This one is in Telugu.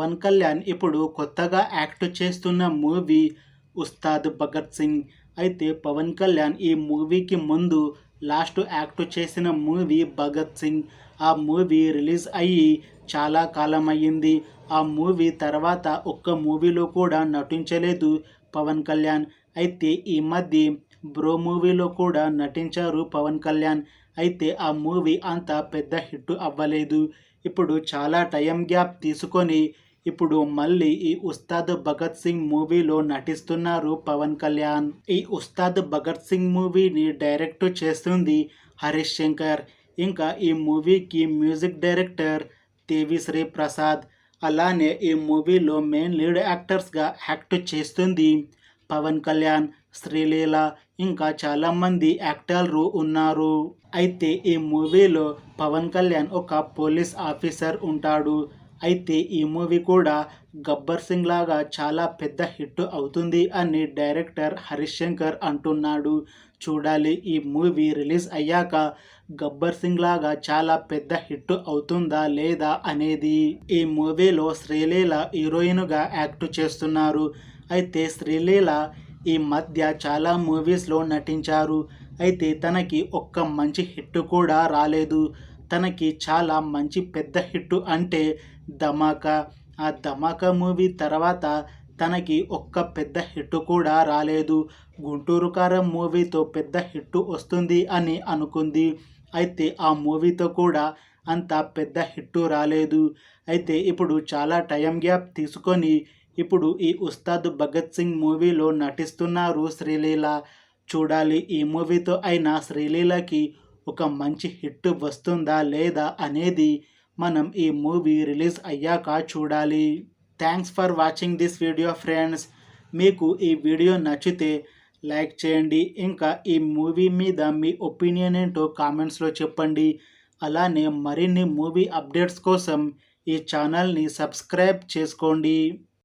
పవన్ కళ్యాణ్ ఇప్పుడు కొత్తగా యాక్ట్ చేస్తున్న మూవీ ఉస్తాద్ భగత్ సింగ్. అయితే పవన్ కళ్యాణ్ ఈ మూవీకి ముందు లాస్ట్ యాక్ట్ చేసిన మూవీ భగత్ సింగ్. ఆ మూవీ రిలీజ్ అయ్యి చాలా కాలం అయ్యింది. ఆ మూవీ తర్వాత ఒక్క మూవీలో కూడా నటించలేదు పవన్ కళ్యాణ్. అయితే ఈ మధ్య బ్రో మూవీలో కూడా నటించారు పవన్ కళ్యాణ్. అయితే ఆ మూవీ అంత పెద్ద హిట్ అవ్వలేదు. ఇప్పుడు చాలా టైం గ్యాప్ తీసుకొని ఇప్పుడు మళ్ళీ ఈ ఉస్తాద్ భగత్ సింగ్ మూవీలో నటిస్తున్నారు పవన్ కళ్యాణ్. ఈ ఉస్తాద్ భగత్ సింగ్ మూవీని డైరెక్ట్ చేస్తుంది హరీష్ శంకర్. ఇంకా ఈ మూవీకి మ్యూజిక్ డైరెక్టర్ దేవిశ్రీ ప్రసాద్. అలానే ఈ మూవీలో మెయిన్ లీడ్ యాక్టర్స్గా యాక్ట్ చేస్తుంది పవన్ కళ్యాణ్, శ్రీలీల, ఇంకా చాలామంది యాక్టర్లు ఉన్నారు. అయితే ఈ మూవీలో పవన్ కళ్యాణ్ ఒక పోలీస్ ఆఫీసర్ ఉంటాడు. అయితే ఈ మూవీ కూడా గబ్బర్ సింగ్ లాగా చాలా పెద్ద హిట్ అవుతుంది అని డైరెక్టర్ హరీష్ శంకర్ అంటున్నాడు. చూడాలి ఈ మూవీ రిలీజ్ అయ్యాక గబ్బర్ సింగ్ లాగా చాలా పెద్ద హిట్ అవుతుందా లేదా అనేది. ఈ మూవీలో శ్రీలీల హీరోయిన్గా యాక్ట్ చేస్తున్నారు. అయితే శ్రీలీల ఈ మధ్య చాలా మూవీస్లో నటించారు. అయితే తనకి ఒక్క మంచి హిట్ కూడా రాలేదు. తనకి చాలా మంచి పెద్ద హిట్ అంటే ధమాకా. ఆ ధమాకా మూవీ తర్వాత తనకి ఒక్క పెద్ద హిట్ కూడా రాలేదు. గుంటూరు కారం మూవీతో పెద్ద హిట్ వస్తుంది అని అనుకుంది. అయితే ఆ మూవీతో కూడా అంత పెద్ద హిట్ రాలేదు. అయితే ఇప్పుడు చాలా టైం గ్యాప్ తీసుకొని ఇప్పుడు ఈ ఉస్తాద్ భగత్ సింగ్ మూవీలో నటిస్తున్నారు శ్రీలీల. చూడాలి ఈ మూవీతో అయినా శ్రీలీలకి ఒక మంచి హిట్ వస్తుందా లేదా అనేది మనం ఈ మూవీ రిలీజ్ అయ్యాక చూడాలి. Thanks for watching this video friends. మీకు ఈ వీడియో నచ్చితే లైక్ చేయండి. ఇంకా ఈ మూవీ మీద మీ ఒపీనియన్ ఏంటో కామెంట్స్లో చెప్పండి. అలానే మరిన్ని మూవీ అప్డేట్స్ కోసం ఈ ఛానల్ని సబ్స్క్రైబ్ చేసుకోండి.